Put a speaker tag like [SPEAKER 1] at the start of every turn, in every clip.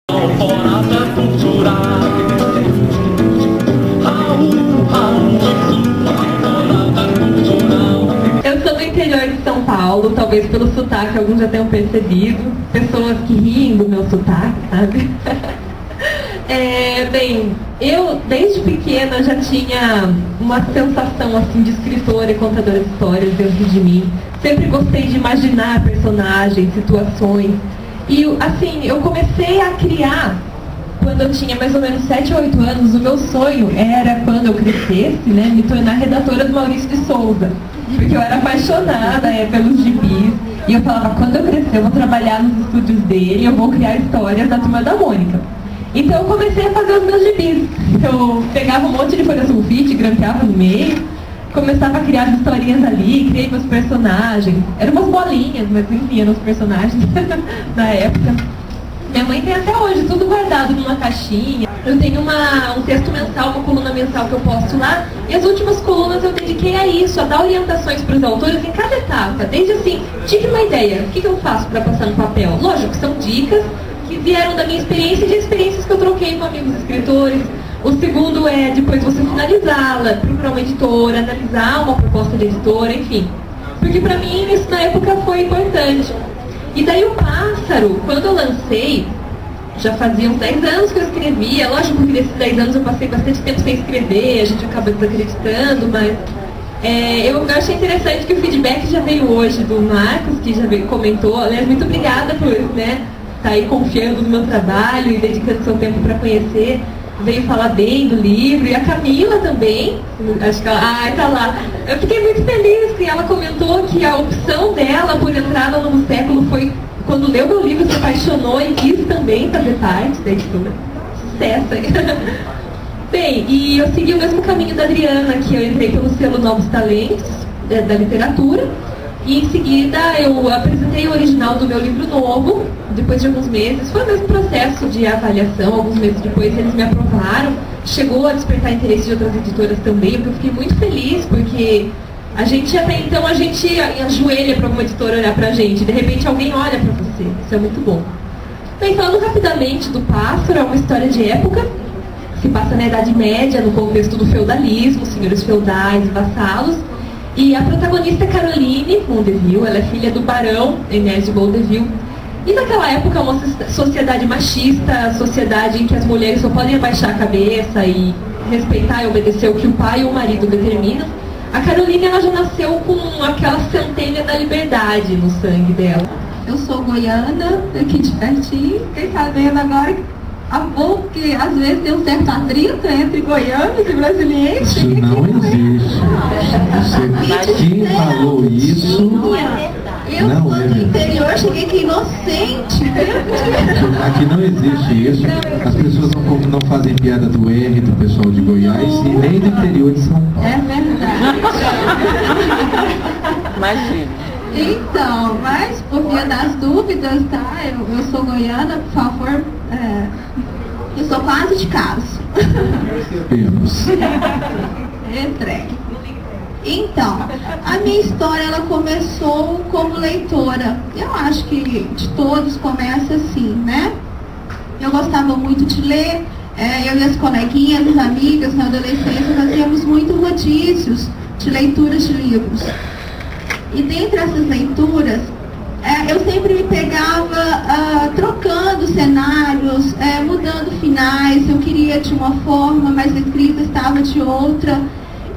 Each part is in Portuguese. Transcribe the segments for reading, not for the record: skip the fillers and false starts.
[SPEAKER 1] Eu sou do interior de São Paulo, talvez pelo sotaque alguns já tenham percebido. Pessoas que riem do meu sotaque, sabe? Bem, eu desde pequena já tinha uma sensação assim de escritora e contadora de histórias dentro de mim. Sempre gostei de imaginar personagens, situações. E assim, eu comecei a criar quando eu tinha mais ou menos 7 ou 8 anos. O meu sonho era, quando eu crescesse, né, me tornar redatora do Maurício de Souza. Porque eu era apaixonada pelos gibis. E eu falava, quando eu crescer eu vou trabalhar nos estúdios dele, eu vou criar histórias da Turma da Mônica. Então eu comecei a fazer os meus gibis. Eu pegava um monte de folha sulfite, grampeava no meio, começava a criar as historinhas ali, criei meus personagens. Eram umas bolinhas, mas enfim, eram os personagens da época. Minha mãe tem até hoje tudo guardado numa caixinha. Eu tenho um texto mensal, uma coluna mensal que eu posto lá. E as últimas colunas eu dediquei a isso, a dar orientações para os autores em cada etapa. Desde assim, tive uma ideia, o que eu faço para passar no papel? Lógico, são dicas que vieram da minha experiência e de experiências que eu troquei com amigos escritores. O segundo é depois você finalizá-la, procurar uma editora, analisar uma proposta de editora, enfim. Porque para mim isso na época foi importante. E daí o Pássaro, quando eu lancei, já fazia uns 10 anos que eu escrevia. Lógico que nesses 10 anos eu passei bastante tempo sem escrever, a gente acaba desacreditando, mas eu achei interessante que o feedback já veio hoje do Marcos, que já comentou. Aliás, muito obrigada por estar aí confiando no meu trabalho e dedicando seu tempo para conhecer. Veio falar bem do livro, e a Camila também, acho que ela, tá lá. Eu fiquei muito feliz que ela comentou que a opção dela por entrar no novo século foi, quando leu meu livro, se apaixonou e quis também fazer parte da editora. Sucesso aí. Bem, e eu segui o mesmo caminho da Adriana, que eu entrei pelo selo Novos Talentos, da literatura, e em seguida eu apresentei o original do meu livro novo, depois de alguns meses. Foi o mesmo processo de avaliação, alguns meses depois eles me aprovaram. Chegou a despertar interesse de outras editoras também, o que eu fiquei muito feliz, porque a gente até então, a gente ajoelha para uma editora olhar pra gente, de repente alguém olha pra você, isso é muito bom. Bem, falando rapidamente do Pássaro, é uma história de época, se passa na Idade Média, no contexto do feudalismo, senhores feudais, vassalos. E a protagonista é Caroline Mondeville, ela é filha do barão Enéas de Mondeville. E naquela época, uma sociedade machista, sociedade em que as mulheres só podem abaixar a cabeça e respeitar e obedecer o que o pai e o marido determinam. A Caroline, ela já nasceu com aquela centelha da liberdade no sangue dela.
[SPEAKER 2] Eu sou goiana, aqui de pertinho, fiquei sabendo agora que às vezes tem um certo atrito entre goianos e brasileiros.
[SPEAKER 3] Isso não existe. Quem falou isso
[SPEAKER 2] eu
[SPEAKER 3] não
[SPEAKER 2] sou
[SPEAKER 3] é
[SPEAKER 2] do interior, cheguei aqui inocente.
[SPEAKER 3] Aqui não existe isso. As pessoas não fazem piada do R do pessoal de Goiás e nem do interior de São Paulo.
[SPEAKER 2] É verdade.
[SPEAKER 4] Imagina.
[SPEAKER 2] Então, mas por via das dúvidas, tá? Eu sou goiana, por favor. Eu sou quase de casa.
[SPEAKER 3] Temos.
[SPEAKER 2] Entregue. Então, a minha história, ela começou como leitora. Eu acho que de todos começa assim, né? Eu gostava muito de ler. Eu e as coleguinhas, as amigas, na adolescência, fazíamos muito rodízios de leituras de livros. E dentre essas leituras, eu sempre me pegava trocando cenários, mudando finais. Eu queria de uma forma, mas a escrita estava de outra.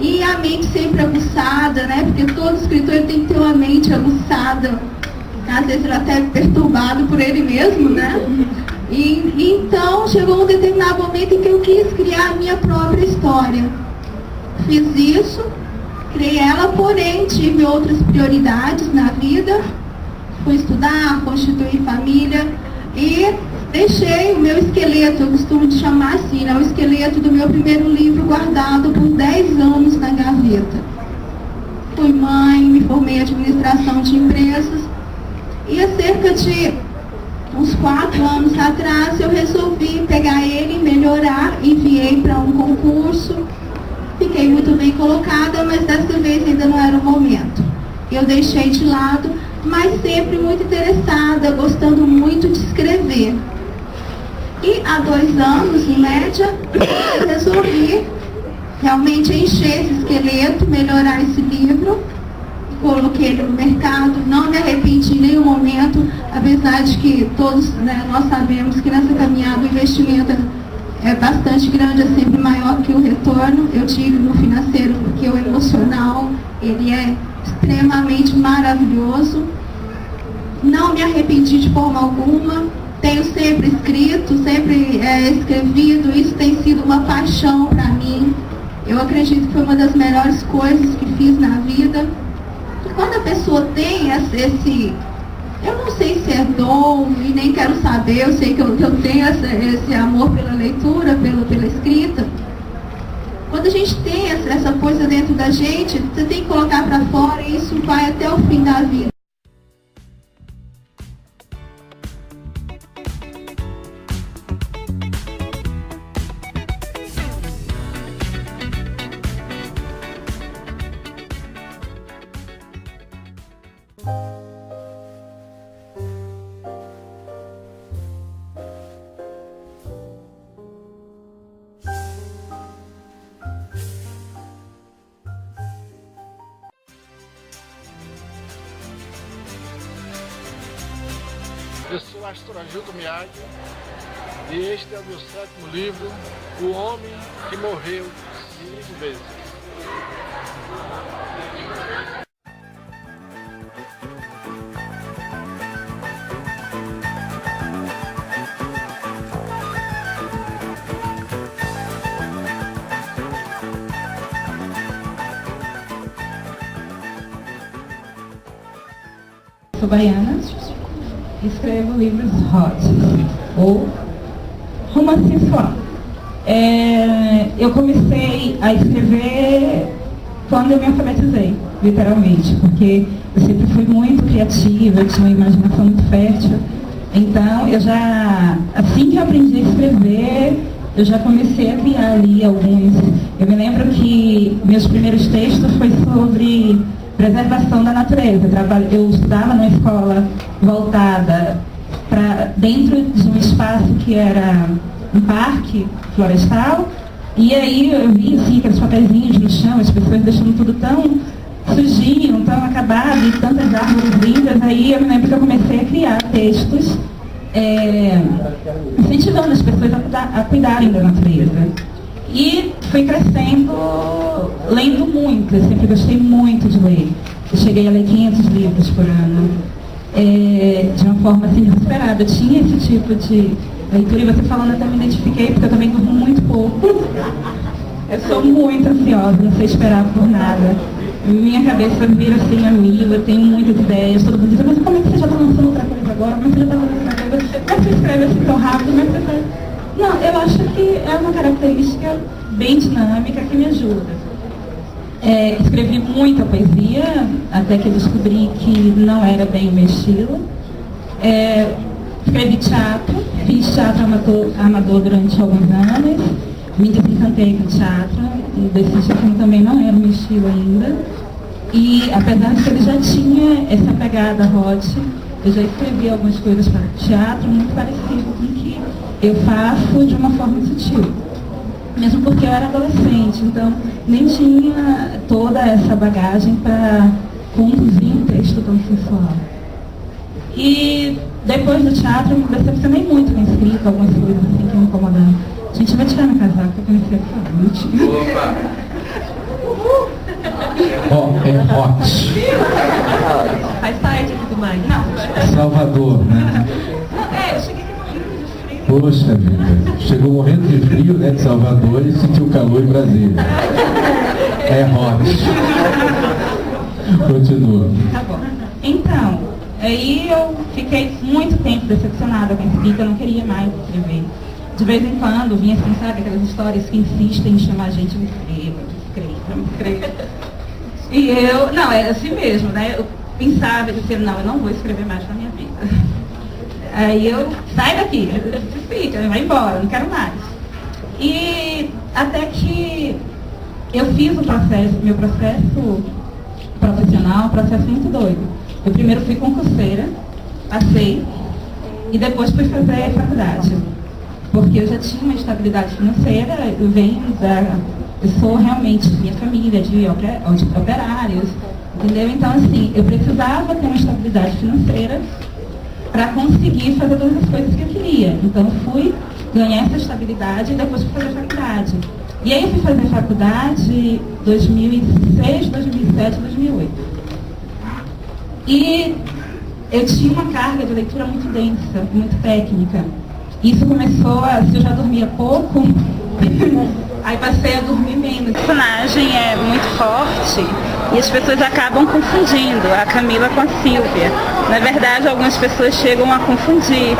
[SPEAKER 2] E a mente sempre aguçada, né? Porque todo escritor tem que ter uma mente aguçada. Às vezes ele até perturbado por ele mesmo, né? E então chegou um determinado momento em que eu quis criar a minha própria história. Fiz isso, criei ela, porém tive outras prioridades na vida. Fui estudar, constituir família e deixei o meu esqueleto, eu costumo de chamar assim, né, o esqueleto do meu primeiro livro guardado por 10 anos na gaveta. Fui mãe, me formei em administração de empresas e há cerca de uns 4 anos atrás eu resolvi pegar ele, melhorar, enviei para um concurso, fiquei muito bem colocada, mas dessa vez ainda não era o momento. Eu deixei de lado, mas sempre muito interessada, gostando muito de escrever. E há 2 anos, em média, eu resolvi realmente encher esse esqueleto, melhorar esse livro. Coloquei ele no mercado, não me arrependi em nenhum momento, apesar de que todos, né, nós sabemos que nessa caminhada o investimento é bastante grande, é sempre maior que o retorno. Eu digo no financeiro porque o emocional, ele é extremamente maravilhoso. Não me arrependi de forma alguma, tenho sempre escrito, sempre escrevido, isso tem sido uma paixão para mim. Eu acredito que foi uma das melhores coisas que fiz na vida. E quando a pessoa tem esse, eu não sei se é dom e nem quero saber, eu sei que eu tenho esse amor pela leitura, pela escrita. Quando a gente tem essa coisa dentro da gente, você tem que colocar para fora e isso vai até o fim da vida.
[SPEAKER 4] Eu sou Astor Agilton Miyagi e este é o meu 7º livro, O Homem que Morreu 5 vezes.
[SPEAKER 5] Sou baiana, escrevo livros hot, ou romance sensual. Eu comecei a escrever quando eu me alfabetizei, literalmente, porque eu sempre fui muito criativa, eu tinha uma imaginação muito fértil. Então, assim que eu aprendi a escrever, eu já comecei a criar ali alguns. Eu me lembro que meus primeiros textos foi sobre preservação da natureza. Eu estudava numa escola voltada para dentro de um espaço que era um parque florestal, e aí eu vi assim, aqueles papeizinhos no chão, as pessoas deixando tudo tão sujinho, tão acabado, e tantas árvores lindas. Aí eu me lembro que eu comecei a criar textos incentivando as pessoas a cuidarem da natureza. E fui crescendo, lendo muito, eu sempre gostei muito de ler. Eu cheguei a ler 500 livros por ano, de uma forma assim desesperada. Eu tinha esse tipo de leitura, e você falando, eu até me identifiquei, porque eu também durmo muito pouco. Eu sou muito ansiosa, não sei esperar por nada. Minha cabeça vira assim a mil, eu tenho muitas ideias, todo mundo diz, mas como é que você já está lançando outra coisa agora? Como é que você já está lançando outra coisa? Como é que você escreve assim tão rápido? Como é que você faz? Não, eu acho que é uma característica bem dinâmica que me ajuda. Escrevi muita poesia, até que eu descobri que não era bem o meu estilo. Escrevi teatro, fiz teatro amador durante alguns anos, me desencantei com teatro, decidi que também não era o meu estilo ainda. E apesar de que ele já tinha essa pegada hot, eu já escrevi algumas coisas para teatro muito parecido com o que eu faço de uma forma sutil. Mesmo porque eu era adolescente, então nem tinha toda essa bagagem para conduzir um texto tão sensual. E depois do teatro eu me decepcionei muito com a escrita, algumas coisas assim que me incomodaram. Gente, vai tirar meu casaco, eu comecei a falar mentira.
[SPEAKER 3] Opa! Hot.
[SPEAKER 1] Faz parte e tudo mais.
[SPEAKER 5] Não,
[SPEAKER 3] Salvador, né?
[SPEAKER 5] eu cheguei aqui morrendo de frio.
[SPEAKER 3] Poxa vida, chegou morrendo de frio, né, de Salvador, e sentiu calor em Brasília. É hot. Continua.
[SPEAKER 5] Tá bom. Então, aí eu fiquei muito tempo decepcionada com a escrita, eu não queria mais escrever. De vez em quando vinha assim, sabe, aquelas histórias que insistem em chamar a gente, me escreva. E eu, não, é assim mesmo, né? Eu pensava, eu dizia, não, eu não vou escrever mais na minha vida. Aí eu, sai daqui, fica, vai embora, não quero mais. E até que eu fiz o processo, meu processo profissional, um processo muito doido. Eu primeiro fui concurseira, passei, e depois fui fazer faculdade. porque eu já tinha uma estabilidade financeira, eu sou realmente, minha família de operários, entendeu? Então, assim, eu precisava ter uma estabilidade financeira para conseguir fazer todas as coisas que eu queria. Então, eu fui ganhar essa estabilidade e depois fui fazer faculdade. E aí eu fui fazer faculdade em 2006, 2007, 2008. E eu tinha uma carga de leitura muito densa, muito técnica. Isso começou se eu já dormia pouco, aí passei a dormir menos. O personagem é muito forte e as pessoas acabam confundindo a Camila com a Sílvia. Na verdade, algumas pessoas chegam a confundir.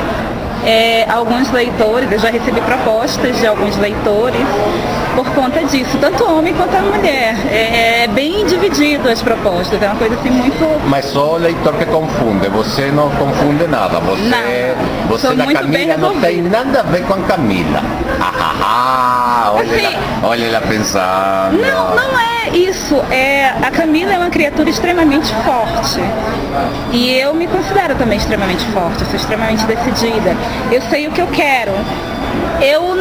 [SPEAKER 5] Alguns leitores, eu já recebi propostas de alguns leitores por conta disso, tanto homem quanto a mulher. É bem dividido as propostas, é uma coisa assim muito...
[SPEAKER 6] Mas só o leitor que confunde, você não confunde nada, você da Camila não tem nada a ver com a Camila. Olha ela pensando.
[SPEAKER 5] Não é isso, a Camila é uma criatura extremamente forte. E eu me considero também extremamente forte, eu sou extremamente decidida. Eu sei o que eu quero. Eu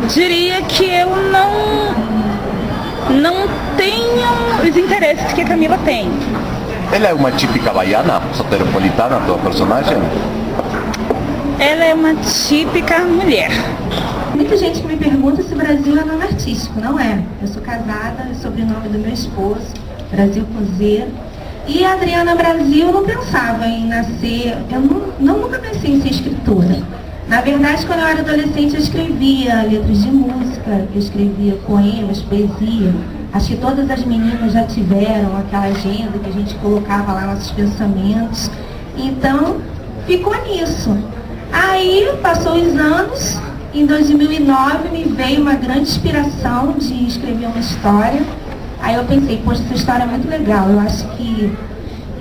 [SPEAKER 5] diria que eu não tenho os interesses que a Camila tem.
[SPEAKER 6] Ela é uma típica baiana, soteropolitana, tua personagem?
[SPEAKER 5] Ela é uma típica mulher.
[SPEAKER 2] Muita gente que me pergunta se Brasil é nome artístico. Não é. Eu sou casada, é sobrenome do meu esposo, Brasil com Z. E a Adriana Brasil, eu não pensava em nascer, eu nunca pensei em ser escritora. Na verdade, quando eu era adolescente, eu escrevia letras de música, eu escrevia poemas, poesia. Acho que todas as meninas já tiveram aquela agenda que a gente colocava lá nossos pensamentos. Então, ficou nisso. Aí, passou os anos, em 2009 me veio uma grande inspiração de escrever uma história. Aí eu pensei, poxa, essa história é muito legal, eu acho que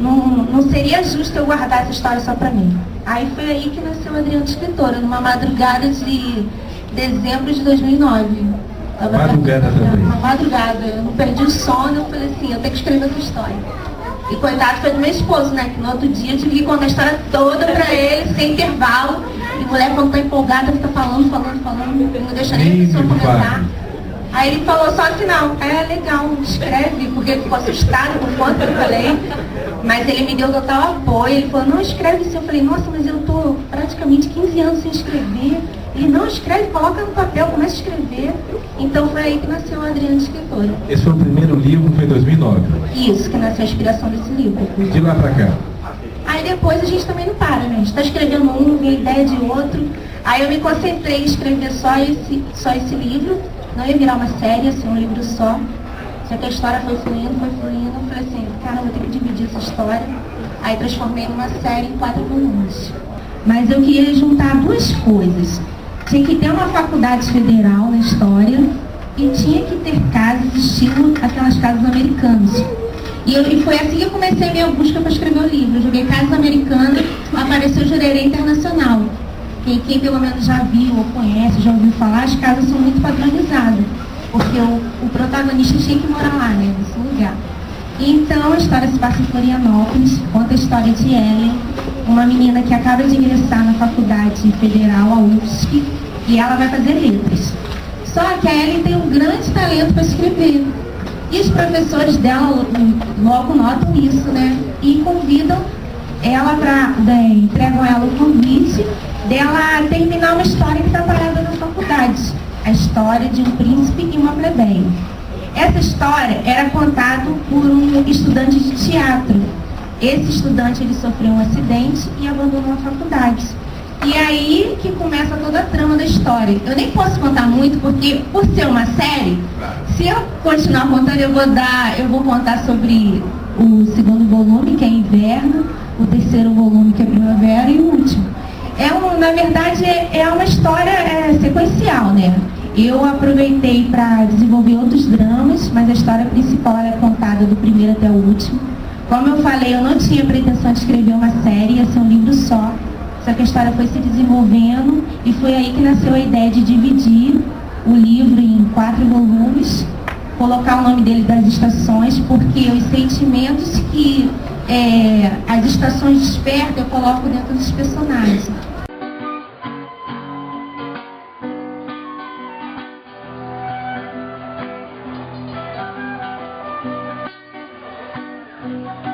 [SPEAKER 2] não seria justo eu guardar essa história só pra mim. Aí foi aí que nasceu a Adriana Escritora, numa madrugada de dezembro de 2009.
[SPEAKER 3] Madrugada também.
[SPEAKER 2] Uma madrugada, eu não perdi o sono, eu falei assim, eu tenho que escrever essa história. E coitado foi do meu esposo, né, que no outro dia eu tive que contar a história toda pra ele, sem intervalo. E mulher, quando tá empolgada, fica falando, não deixa nem a pessoa começar. Aí ele falou só assim, não, legal, escreve, porque ele ficou assustado com quanto eu falei. Mas ele me deu total apoio, ele falou, não, escreve sim. Eu falei, nossa, mas eu tô praticamente 15 anos sem escrever. Ele, não, escreve, coloca no papel, começa a escrever. Então foi aí que nasceu a Adriana Escritora.
[SPEAKER 3] Esse foi o primeiro livro, foi em 2009.
[SPEAKER 2] Isso, que nasceu a inspiração desse livro.
[SPEAKER 3] De lá pra cá.
[SPEAKER 2] Aí depois a gente também não para, né? A gente tá escrevendo um, vem ideia de outro. Aí eu me concentrei em escrever só esse livro. Não ia virar uma série, assim, um livro só. Só que a história foi fluindo. Eu falei assim, cara, eu vou ter que dividir essa história. Aí transformei numa série em 4 volumes. Mas eu queria juntar duas coisas. Tinha que ter uma faculdade federal na história e tinha que ter casas estilo aquelas casas americanas. E foi assim que eu comecei a minha busca para escrever o livro. Eu joguei casas americanas, apareceu Jurerê Internacional. Quem pelo menos já viu ou conhece, já ouviu falar, as casas são muito padronizadas. Porque o protagonista tinha que morar lá, né, nesse lugar. Então a história se passa em Florianópolis, conta a história de Ellen, uma menina que acaba de ingressar na faculdade federal, a UFSC, e ela vai fazer letras. Só que a Ellen tem um grande talento para escrever. E os professores dela logo notam isso, né? E convidam ela entregam ela o convite dela terminar uma história que está parada na faculdade. A história de um príncipe e uma plebeia. Essa história era contada por um estudante de teatro. Esse estudante ele sofreu um acidente e abandonou a faculdade. E aí que começa toda a trama da história. Eu nem posso contar muito, porque por ser uma série, se eu continuar contando, eu vou contar sobre o segundo volume, que é Inverno, o terceiro volume, que é Primavera, e o último. Na verdade, é uma história sequencial, né? Eu aproveitei para desenvolver outros dramas, mas a história principal é contada do primeiro até o último. Como eu falei, eu não tinha pretensão de escrever uma série, ia ser um livro só. Só que a história foi se desenvolvendo e foi aí que nasceu a ideia de dividir o livro em 4 volumes, colocar o nome dele das estações, porque os sentimentos que as estações despertam eu coloco dentro dos personagens.
[SPEAKER 7] Música